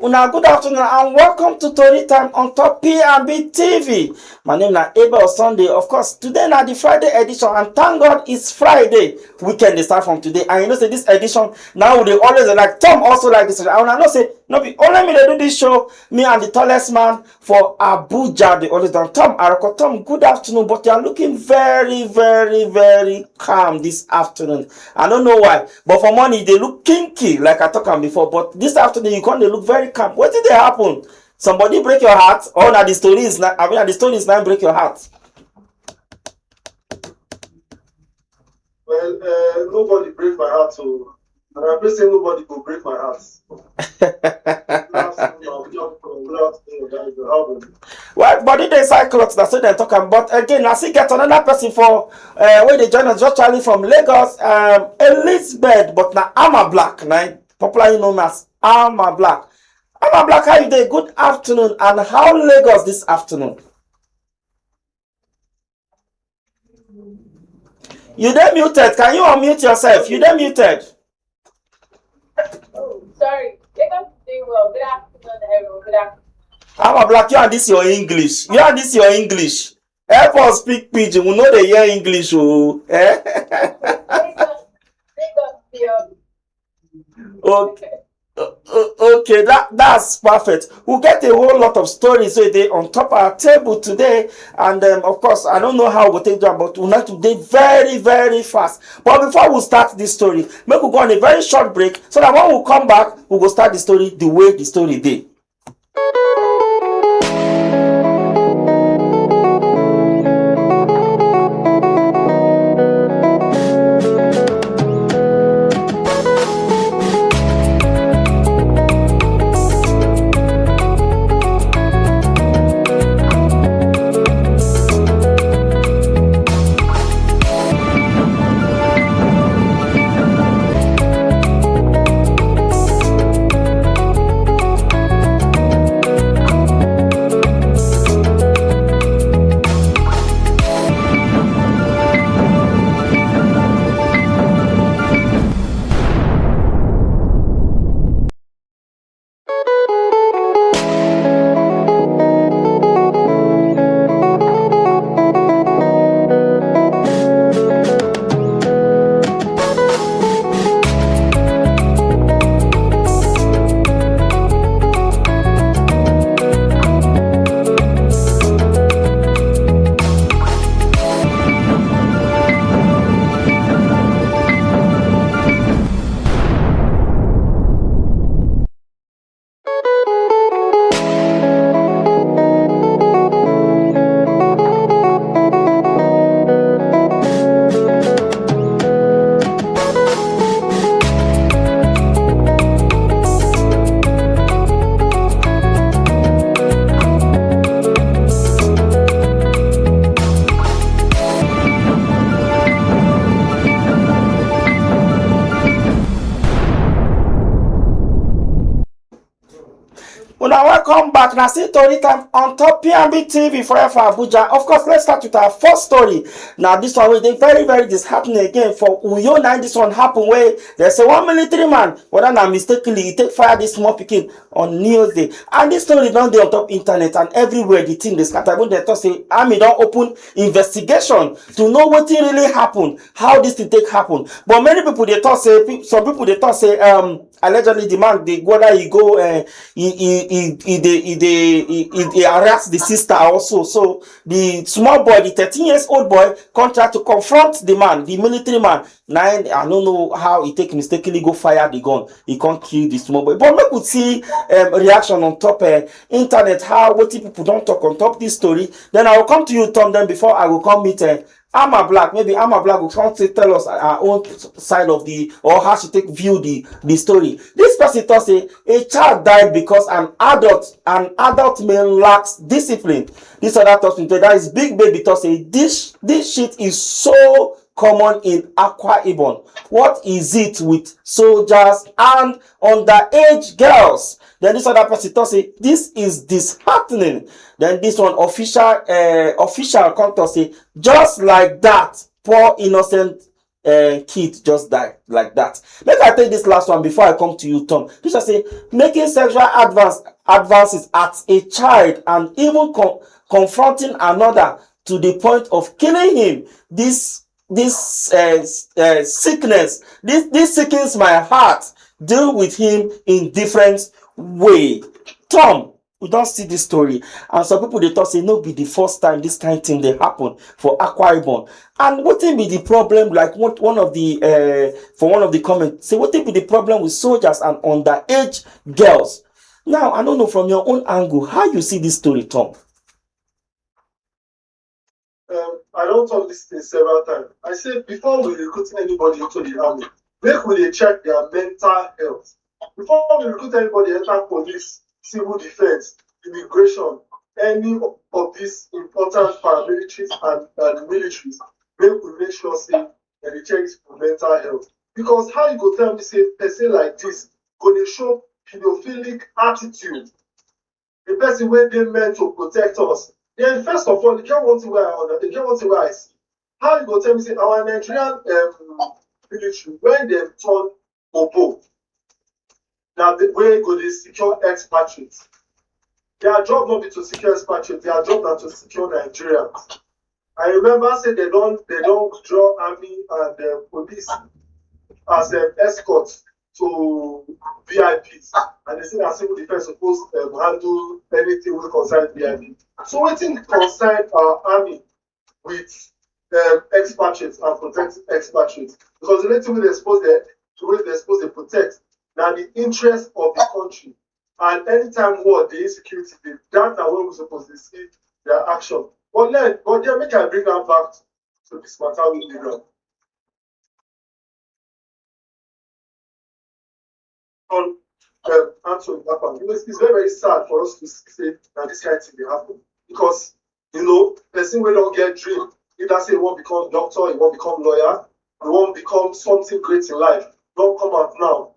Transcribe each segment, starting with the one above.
Una good afternoon and welcome to Tori Time on top P&B TV. My name is Abel Sunday. Of course, today na the Friday edition and thank God it's Friday. Weekend dey start from today. And you know say this edition now they always like Tom also like this. And I know say no be only me they do this show. Me and the tallest man for Abuja they always done. Tom Aroko. Tom, good afternoon, but you are looking very, very, very calm this afternoon. I don't know why, but for morning they look kinky like I talked about before. But this afternoon you can't they look very calm. What did they happen? Somebody break your heart? Or na the story is not, the story is not break your heart. Well, nobody break my heart, so and I'm not saying nobody will break my heart. Well, but they cyclones that's what they're talking. But again, I see get another person for where they join us just Charlie from Lagos, Elizabeth, but now I'm a black, now popularly known as I'm a black. I'm a black, how you doing? Good afternoon, and how Lagos this afternoon? You then muted. Can you unmute yourself? You then muted. Oh, sorry. Lagos is doing well. Good afternoon, everyone. Good afternoon. I'm a black. You and this your English. You and this your English. Help us speak pidgin. We know they hear English. Oh, Lagos, Okay. Okay, that's perfect. We'll get a whole lot of stories today on top of our table today, and of course I don't know how we'll take that, but we'll not today very, very fast. But before we start this story, maybe we'll go on a very short break so that when we come back we will start the story the way the story did. Now welcome back. Now see Tori Time on top P&B TV for Abuja. Of course, let's start with our first story. Now this one will be very, very disheartening again for Uyo. Now this one happened where there's a one military man, whether not mistakenly he take fire this small picking on New Year's Day. And this story down there on top internet and everywhere the thing they scatter. When they talk say army don't open investigation to know what really happened, how this thing take happen. But many people they talk say some people they talk say allegedly the man they whether he go he harassed the sister also. So the small boy, the 13 years old boy, contract to confront the man, the military man. Now I don't know how he take mistakenly go fire the gun. He can't kill the small boy. But we could see reaction on top internet, how what people don't talk on top this story. Then I will come to you, Tom. Then before I will come meet I'm a black. Maybe I'm a black will come to tell us our own side of the or how she take view the story. This person thought say a child died because an adult male lacks discipline. This other person that is big baby thought say this shit is so common in Akwa Ibom. What is it with soldiers and underage girls? Then this other person thought say this is disheartening. Then this one official come to say just like that, poor innocent kid just died like that. Make I take this last one before I come to you, Tom. This I say making sexual advances at a child and even confronting another to the point of killing him. This sickness, this sickens my heart. Deal with him in different way. Tom, we don't see this story, and some people they talk say no be the first time this kind of thing they happen for Akwa Ibom. And what be the problem? Like one of the for one of the comments say what be the problem with soldiers and underage girls? Now I don't know from your own angle how you see this story, Tom. I don't talk this thing several times. I say before we recruiting anybody into the army, make we check their mental health. Before we recruit anybody enter police, civil defense, immigration, any of these important paramilitaries and militaries, make we make sure say that they check for mental health. Because how you go tell me say person like this go dey show pedophilic attitude, the person wey dey meant to protect us. Then first of all, you get one thing where I see. How you go tell me say our Nigerian military when they turn obo, na the way go dey secure expatriates. Their job not be to secure expatriates, their job na to secure Nigerians. I remember say they don't withdraw army and police as escorts to VIPs, and they say that civil defense supposed handle anything wey concern VIP. So wetin concern our army with expatriates and protecting expatriates? Because the only thing they're supposed to protect na the interest of the country. And anytime war dey insecurity dey, that na when we suppose dey see their action. But then make I bring am back to this matter wey dey ground. On Anthony Papa, it's very, very sad for us to say that this kind of thing dey happen. Because person wey don get dream, either say he wan become doctor, he wan become lawyer, he wan become something great in life, don come out now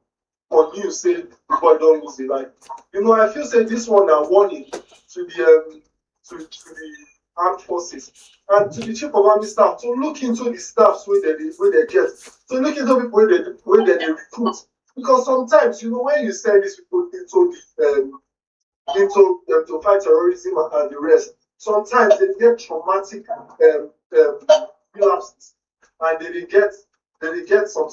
for news say the boy don lose him life. I feel say this one na warning to the armed forces and to the chief of army staff to look into the staffs wey they get, to look into people wey they recruit. Because sometimes when you send these people into to fight terrorism and the rest, sometimes they get traumatic relapses, and they get some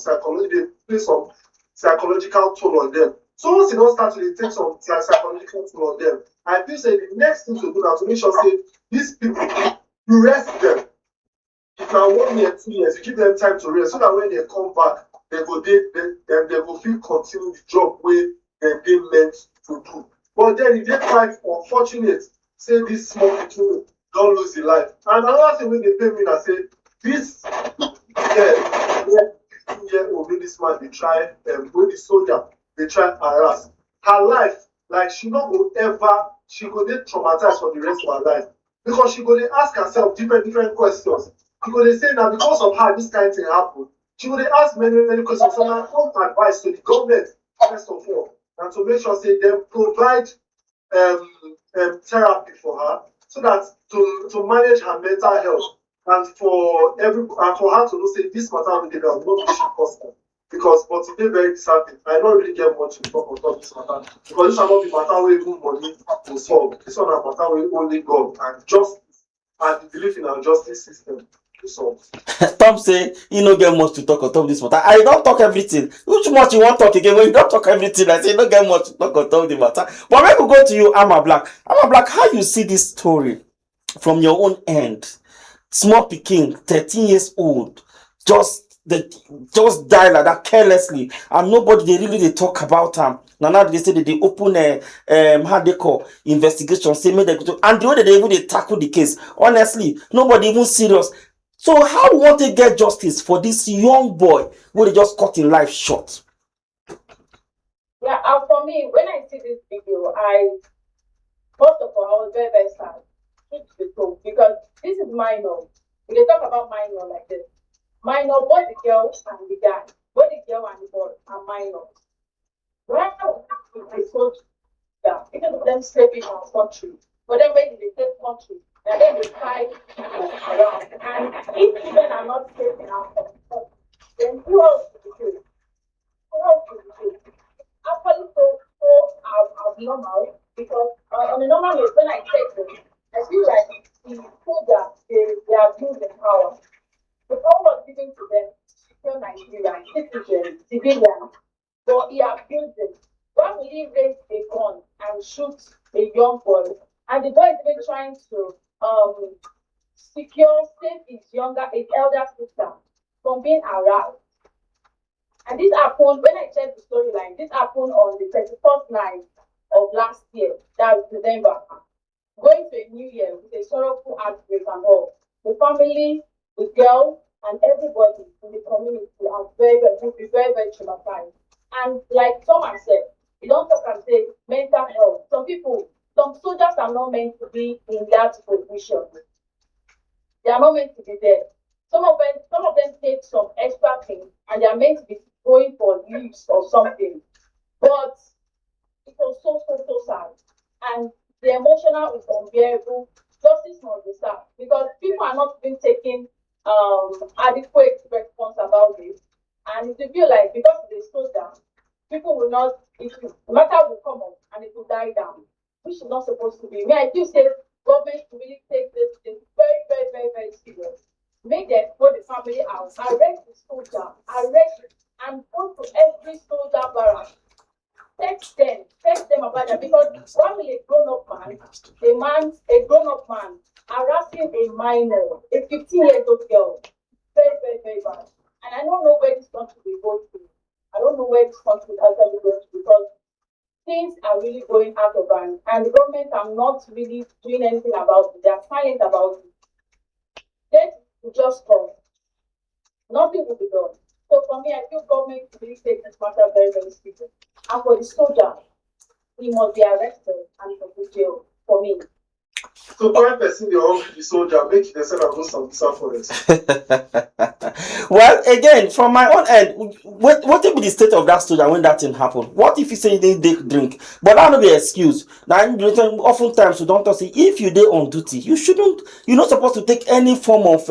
psychological toll on them. So once you don't start to take some psychological toll on them, I feel say the next thing to do now to make sure say these people, you rest them. If now 1 year, 2 years, you give them time to rest so that when they come back, they go feel continue the job where they meant to do. But then if they quite unfortunate, say this small people don't lose the life. And another thing when they pay me that say this 15-year-old this man they try when the soldier they try harass. Her life, like she go get traumatized for the rest of her life. Because she go dey ask herself different questions. She go dey say now because of her this kind of thing happen. She go dey ask many questions. So my own advice to the government, first of all, and to make sure say them provide therapy for her so that to manage her mental health and for her to know say this matter wey dey ground no be she cause am. Because but e dey very disheartening. I don't really get much to talk about this matter because this one no be matter wey even money to solve. This one na matter wey only God and justice and the belief in our justice system to solve. Tom say he no get much to talk on top this matter. I don't talk everything. Which much you want talk again when you don't talk everything? I say no get much to talk on top the matter. But maybe we go to you, Ama Black. Ama Black, how you see this story from your own end? Small pikin, 13 years old, just die like that carelessly, and nobody they really talk about them. Now they say that they open how they call investigation, say make they go to, and the way they even tackle the case. Honestly, nobody even serious. So how we want to get justice for this young boy who they just cut in life short? Yeah, and for me, when I see this video, first of all, I was very, very sad. Truth be told, because this is minor. We dey talk about minor like this. Minor, both the girl and the guy, both the girl and the boy are minor. Well, I told you that because of them sleeping in our country, but then when they take country, then they fight around. And if children are not safe in our country, Then who else to be killed? Who else to be killed? Actually, so abnormal because on a normal way, when I check them, I feel like the soldiers they are abusing power. The power was given to them to secure Nigeria, citizens, civilians, but he abused it. Why will he raise a gun and shoot a young boy? And the boy is even trying to save his elder sister from being harassed. And this happened when I checked the storyline. This happened on the 31st night of last year, that was December. Going to a new year with a sorrowful outbreak and all. The family, the girl, and everybody in the community are will be very, very traumatized. And like Thomas said, you don't talk and say mental health. Some soldiers are not meant to be in that position. They are not meant to be there. Some of them take some extra things and they are meant to be going for leaves or something. But it was so sad. And the emotional is unbearable. Justice must be served because people are not even taking adequate response about this. And it will feel like because they slow down, people will not, the matter will come up and it will die down, which is not supposed to be. Me, I do say government should really take this thing very, very, very, very serious. Make them put the family out, arrest the soldier, and go to every soldier barrack. Text them about that because one will a grown up man harassing a minor, a 15-year-old girl. Very, very, very bad. And I don't know where this country will go to. I don't know where this country will actually go to because things are really going out of hand and the government are not really doing anything about it. They are silent about it. Death will just come. Nothing will be done. So for me, I feel government really take this matter very, very seriously. And for the soldier, he must be arrested and put in jail for me. So when person dey hungry the soldier, make themselves go Sambisa forest. Well, again, from my own end, what will be the state of that soldier when that thing happen? What if you say they drink? But that will be an excuse. Now, oftentimes we don't say if you dey on duty, you're not supposed to take any form of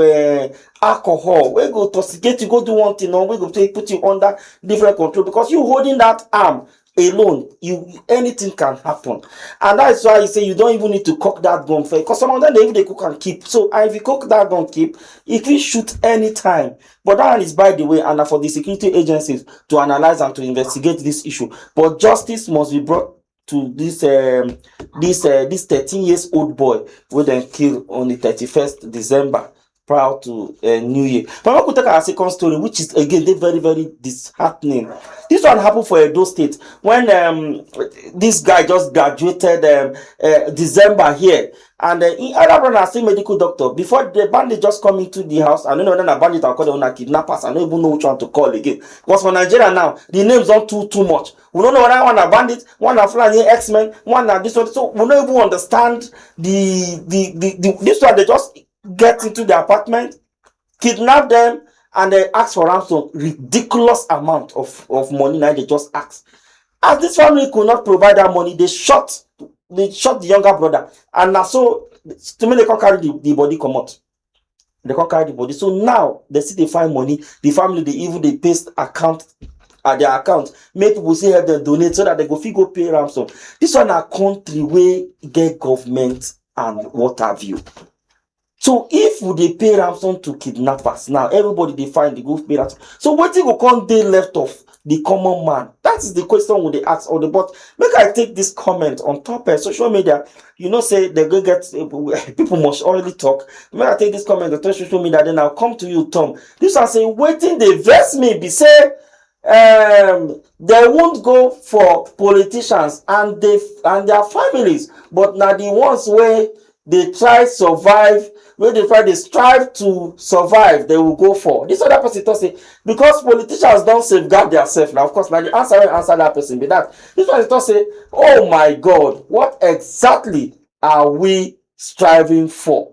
alcohol. We go toxicate you, go do one thing, or we go put you under different control because you holding that arm alone, anything can happen. And that's why you say you don't even need to cook that gun for, because some of them they cook and keep. So if you cook that gun keep, it will shoot anytime. But that one is by the way, and for the security agencies to analyze and to investigate this issue. But justice must be brought to this 13 years old boy who then killed on the 31st December prior to New Year. But we could take our second story, which is again very, very disheartening. This one happened for Edo State when this guy just graduated December here, and he other brother still medical doctor. Before the bandit just come into the house, I don't know whether a bandit or call them kidnappers. I don't even know which one to call again. Because for Nigeria now, the names don't too much. We don't know whether one a bandit, one a flying X-Men, one a this one. So we don't even understand this one. They just get into the apartment, kidnap them, and they ask for ransom, ridiculous amount of money. Now they just ask. As this family could not provide that money, they shot the younger brother, and now so to me they can't carry the body come out. They can't carry the body. So now they see they find money. The family they paste account at their account. Make people say help them donate so that they go pay ransom. This one a country where get government and what have you. So if they pay ransom to kidnappers, now everybody they find they go pay ransom. So what you go come day left of the common man? That is the question when they ask all the. But make I take this comment on top of social media. Say they go get people must already talk. Make I take this comment on social media, then I'll come to you, Tom. This one say waiting they vex me be say they won't go for politicians and their families, but now the ones where they try survive, where they strive to survive, they will go for. This other person to say, because politicians don't safeguard themselves. Now, of course, now the answer that person be that. This one to say, oh my God, what exactly are we striving for?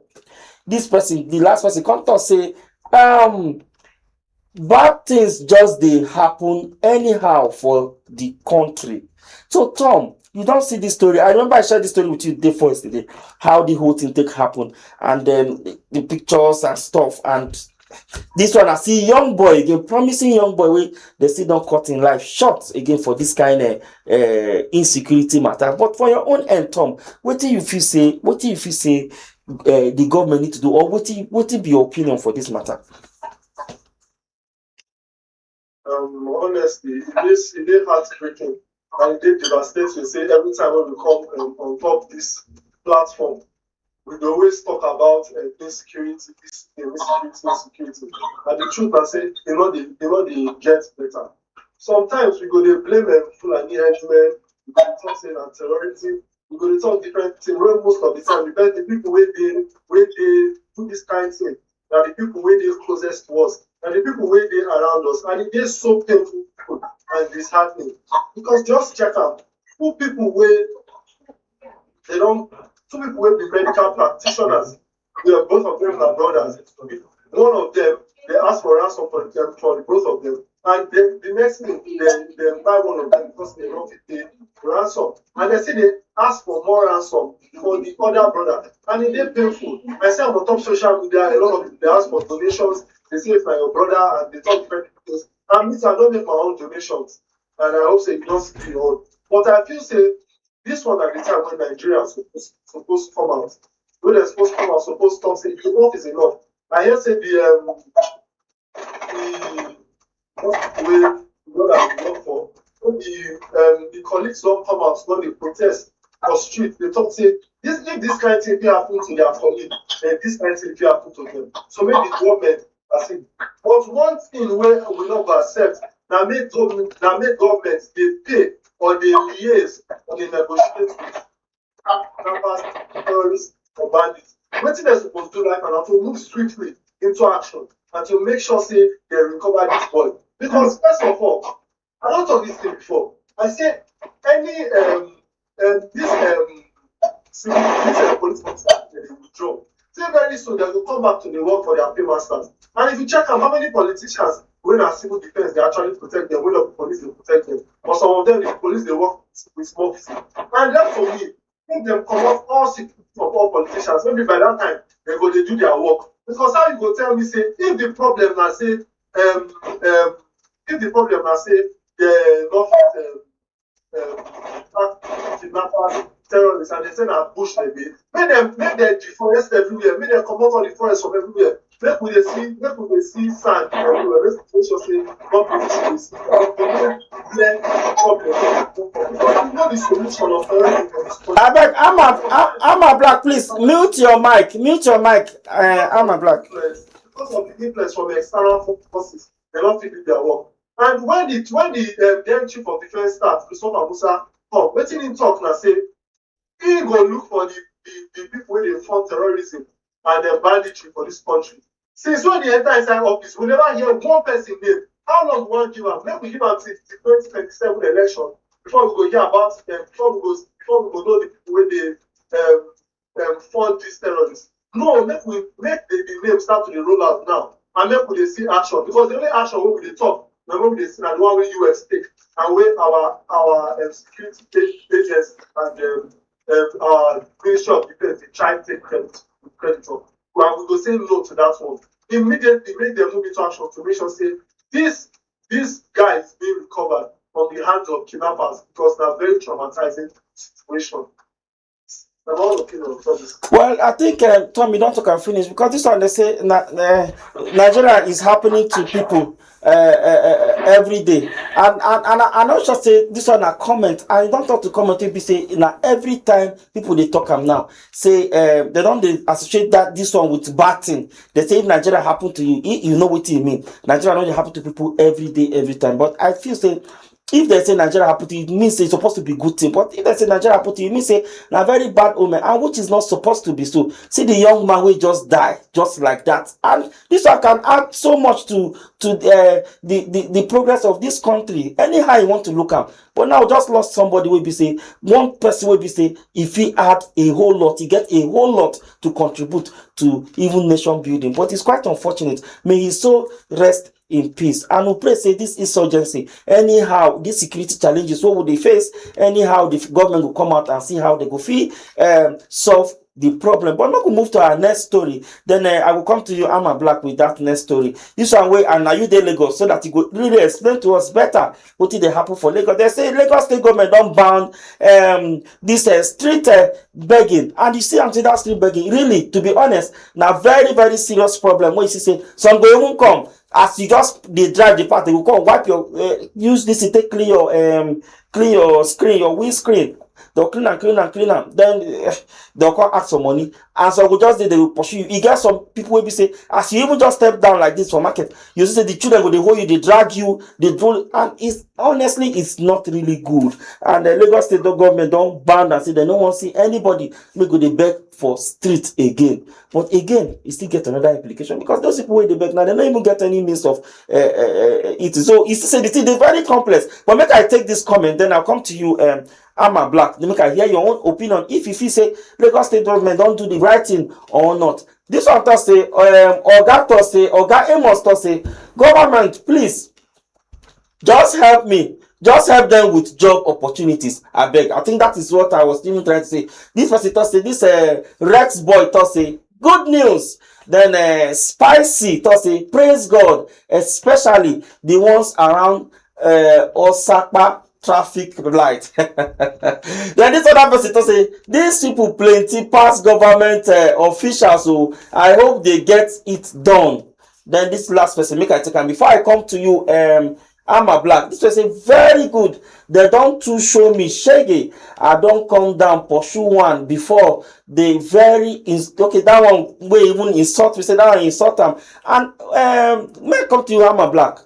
This person, the last person, come to say, bad things just they happen anyhow for the country. So, Tom, you don't see this story. I remember I shared this story with you day first today, how the whole thing take happen, and then the pictures and stuff. And This one I see young boy again, promising young boy wey they still don't cut in life short again for this kind of insecurity matter. But for your own end, Tom, what do you feel say? What do you feel say? The government need to do, or what be your opinion for this matter? Honestly, it is heartbreaking and it is devastating. Say every time when we come on top this platform, we dey always talk about insecurity, insecurity. And the truth is, say they no dey get better. Sometimes we go dey blame Fulani headsmen, we go dey talk say na terrorism, we go dey talk different things. Wey most of the time, the people wey dey do this kind thing, na the people wey dey closest to us, na the people wey dey around us, and e dey so painful and disheartening. Because just check am, two people wey they don two people wey be medical practitioners, both of them are brothers. One of them, they ask for ransom for the both of them. And then the next thing, they buy one of them because they don't fit pay ransom. And they say they ask for more ransom for the other brother. And it is painful. I say on top social media, a lot of people, they ask for donations. They say it's my your brother, and they talk different things. And me, I don't make my own donations. And I hope say you don't see your own. But I feel say this one at the time when Nigerians supposed to come out, when they're supposed to come out, supposed to talk, say enough is enough. I hear say the way that we work for, the colleagues don't come out, when they protest for street, they talk say this if this kind of thing happen to their colleague, then this kind of thing happen to them. So maybe the government has it. But one thing where we not go accept, now make government they pay or they liaise or they negotiate with kidnappers, terrorists, or bandits. What they're supposed to do right now to move swiftly into action and to make sure say they recover this boy. Because first of all, I don't talk this thing before. I say any police officer they withdraw. Say very soon they will come back to the work for their paymasters. And if you check out how many politicians when are civil defense they actually protect them, when the police they protect them. But some of them the police they work with small fees. And that for me, make them come off all security of all politicians. Maybe by that time they go they do their work. Because how you go tell me say if the problem na say the not kidnappers, terrorists, and they say na bush they be, make them deforest everywhere, make them come out all the forest from everywhere. Make we see sand everywhere. Make sure say not British place. Problem. Not the solution of everything. I beg, I'm a black. Please mute your mic. I'm a black. Because of the influence from external forces, they don't fit do their work. And when the then chief of defense staff, Christopher Musa, come, wetin him talk na say he go look for the people wey dey fund terrorism and the banditry for this country. Since when he enter inside office, we never hear one person name. How long we wan give am? Make we give am till the 2027 election before we go hear about them. Before we go know the people wey dey fund these terrorists. No, make the name start to dey roll out now, and make we dey see action, because the only action wey we dey talk na when we dey see na the one wey US take, and wey our security agents and our Ministry of Defense dey try take credit of. And we go say no to that one. Immediately make them move into action to make sure say this guy is being recovered from the hands of kidnappers, because na very traumatizing situation. Well, I think Tom, you don't talk and finish, because this one they say Nigeria is happening to people every day, and I not just say this one a comment. I don't talk to comment. People say now every time people they talk am now say they don't associate that this one with bad thing. They say if Nigeria happen to you, you know what you mean. Nigeria don't happen to people every day, every time. But I feel say, if they say Nigeria happen to you, it means it's supposed to be good thing. But if they say Nigeria happen to you, it means say a very bad omen, and which is not supposed to be so. See the young man will just die just like that, and this one can add so much to the progress of this country. Anyhow you want to look at, but now just lost somebody will be say one person will be say if he add a whole lot, he get a whole lot to contribute to even nation building. But it's quite unfortunate. May his soul rest in peace, and we pray say this insurgency, anyhow these security challenges what would they face, anyhow the government will come out and see how they go feel solve the problem. But not to move to our next story. Then I will come to you, Amma Black, with that next story. This one way, and now you dey Lagos, so that you could really explain to us better what did they happen for Lagos. They say Lagos state government don't ban this street begging, and you see, I'm saying that street begging. Really, to be honest, now very very serious problem. When you see say some go even come as you just they drive the path, they will come wipe your use this to take clean your screen, your windscreen. They'll clean and clean and clean am. Then they'll come ask for money. And so we just did, they will pursue you. You get some people will be say, as you even just step down like this for market, you see the children will they hold you, they drag you, they do, and it's honestly it's not really good. And the Lagos state government don't ban and say they don't want to see anybody make go they beg for street again. But again, you still get another implication because those people where they beg now, they don't even get any means of it. So it's say the thing they're very complex. But make I take this comment, then I'll come to you. Amma Black, make I hear your own opinion. If you feel say Lagos state government don't do the right thing or not. This one to say, Oga to say, Oga Amos to say, government, please, just help me. Just help them with job opportunities. I beg. I think that is what I was even trying to say. This person to say, this Rex boy to say, good news. Then Spicy to say, praise God, especially the ones around Osaka traffic light. Then this other person to say, these people plenty past government officials, so I hope they get it done. Then this last person, make I take am before I come to you. Amma Black, this person very good. They don't too show me shaggy. I don't come down pursue one before they very okay. That one we even insult. We say that one insult them. And may I come to you, Amma Black.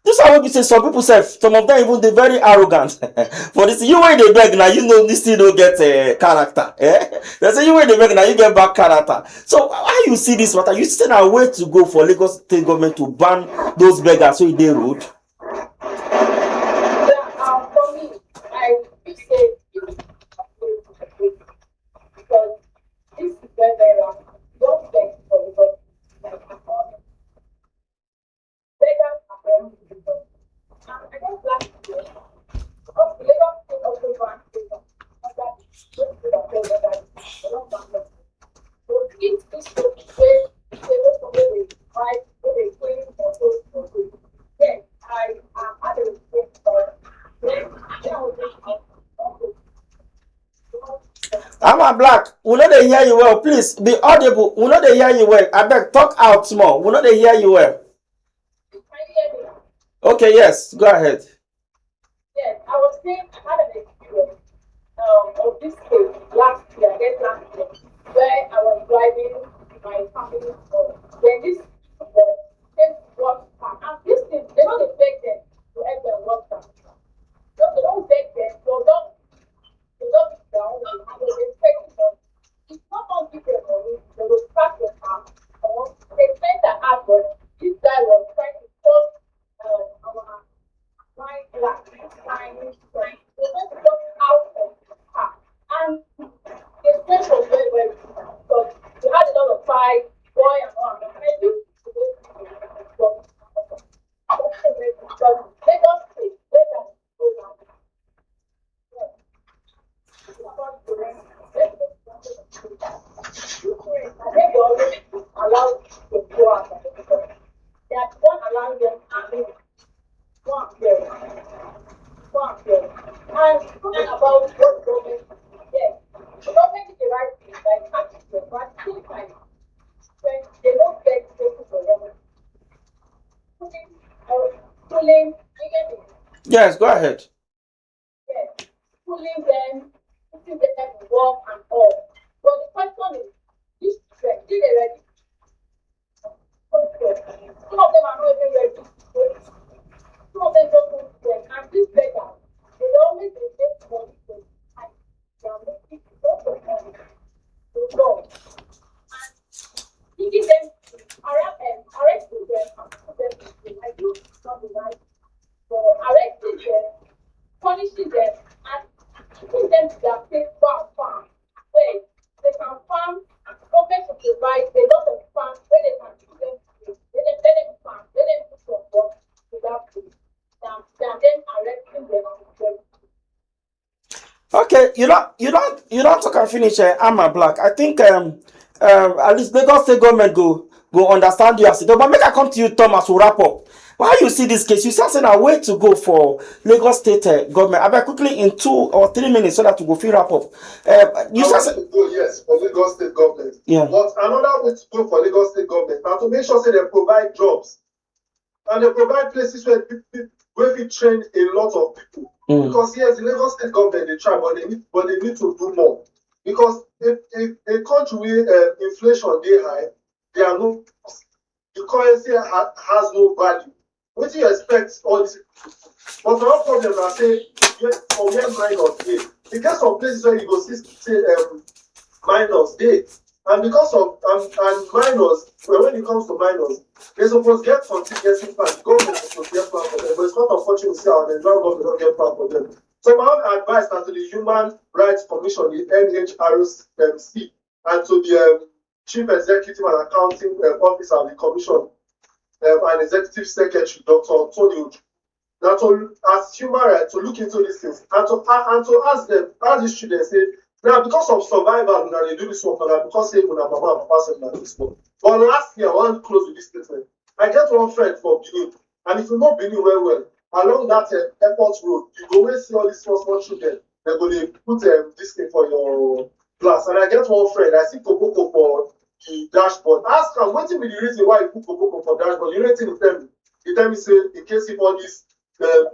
This is what we say. Some people say some of them even they very arrogant. For this, you when they beg now, you know this thing don't get character. Eh? They say you when they beg now, you get bad character. So how you see this matter? You still a way to go for Lagos state government to ban those beggars so they road. Yeah, for me, I would say it's because this is very wrong. Don't beg for because beggars are very difficult. And I guess last year, Lagos State also banned prison under the don't ban them. So if this way, they don't probably right, they claim or so, then I am at a respect for then I will just Amma Black, we know they hear you well. Please be audible. We know they hear you well. I beg talk out small. We know they hear you well. Can you hear me now? Okay, yes, go ahead. Yes, I was saying I had an experience of this case last year, I guess last year, where I was driving my family home. Then this boy came to work and this thing, they don't beg them to help them work down. So they don't beg them, they don't be down and they expect them. It's not on give them money, they will start their car. They spend the hard work. This guy was trying to force our my black time they went out of the car and the place was very very difficult because we had a lot of fight boy and all and I used to go to because Lagos State Lagos go down. I think they always allow to go out because they are not allowing them to live. One there. And talking about what government, yes, the government is the right thing, like taxes, but at the same time, when they don't get people for them, pulling, you get me? Yes, go ahead. Yes, pulling them, putting them to work and all. But the question is, this trend, did they ready? Some of them are not even ready. Some of them don't want to work, and this beggar, they always take money to time. They are making lots of money to go. And giving them, arresting them, and put them in jail. I do not be right for arresting them, punishing them, and taking them to their place farm. Where they can farm, and government should provide a lot of farms where they can do them, let them farm, let them do some work to that place. Than them arresting them. Okay, you don't talk and finish. I'm a black. I think at least Lagos State government go understand you as it. But make I come to you, Thomas. We wrap up. Why you see this case? You say a way to go for Lagos State government. I bet quickly in 2 or 3 minutes so that we go feel wrap up. You I want say to go, yes, for Lagos State government. Yeah. But another way to go for Lagos State government now to make sure say they provide jobs and they provide places where people where we train a lot of people. Because yes, the Lagos State government they try, but they need to do more. Because if a country where inflation dey high, there are no the currency has no value. What do you expect all this? But the problem I say for where minors dey, e get some places where you go see say minors dey, and because of and minors, when it comes to minors, they suppose get contingency plan. Government suppose get plan for them, but it's not unfortunate to see how the Nigerian government don't get plan for them. So my own advice na to the Human Rights Commission, the NHRC, and to the Chief Executive and Accounting Officer of the Commission and Executive Secretary, Dr. Tori, now to as human rights to look into these things and to ask them, ask these students, say, now because of survival, now they do this work, now because say when mama and papa say na this work. But last year, I want to close with this statement. I get one friend for Benin, and if you know Benin well, along that airport road, you go where see all these small children. They go they put this thing for your class. And I get one friend, I see Koboko for the dashboard. Ask am wetin be the reason why you put Koboko for dashboard. You know wetin he tell me? He tell me say in case if all these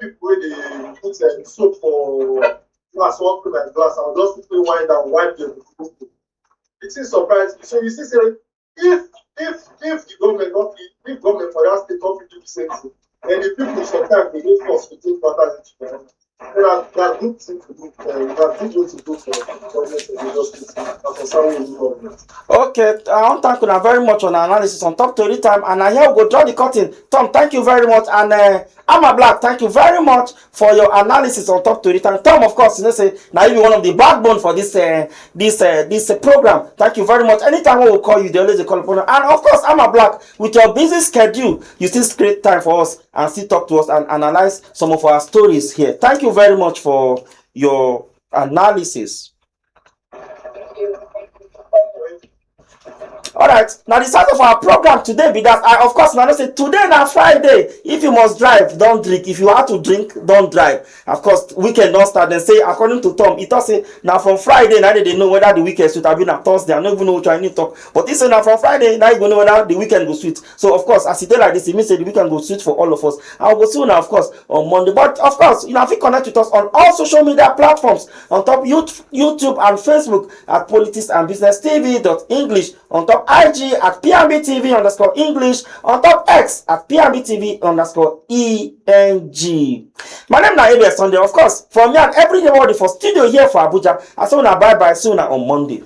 people wey dey put soap for glass, one put like glass, I will just quickly wind down, wipe them with Koboko. It is surprising. So you see, say if the government not if government for that state not do the same thing, then the people sometimes they need force to take matters into their hands. That's good thing to do. That's good way to do for government and the justice and for some government. Okay, I want to thank you very much on the analysis on Top Tori time, and I here we go draw the curtain. Tom, thank you very much, and I'm a black. Thank you very much for your analysis on Top Tori time. Tom, of course, you know say now you be one of the backbone for this program. Thank you very much. Anytime we will call you, they always call upon you. And of course, I'm a black. With your busy schedule, you still create time for us and still talk to us and analyze some of our stories here. Thank you very much for your analysis. Alright, now the start of our program today be that of course now say today na Friday. If you must drive, don't drink. If you have to drink, don't drive. Of course, weekend don't start. Then say according to Tom, it does say now from Friday now they know whether the weekend should have been on Thursday. I don't even know which I need to talk. But this say now from Friday now you go know whether the weekend go sweet. So of course, as it like this, it means say the weekend go sweet for all of us. I will go soon now, of course, on Monday. But of course, you know, if you connect with us on all social media platforms, on top YouTube and Facebook at Politics and Business TV.English, on top IG at PMBTV_English, on top X at PMBTV_ENG. My name is ABS Sunday, of course. From me and everybody for studio here for Abuja. I say una bye bye soon on Monday.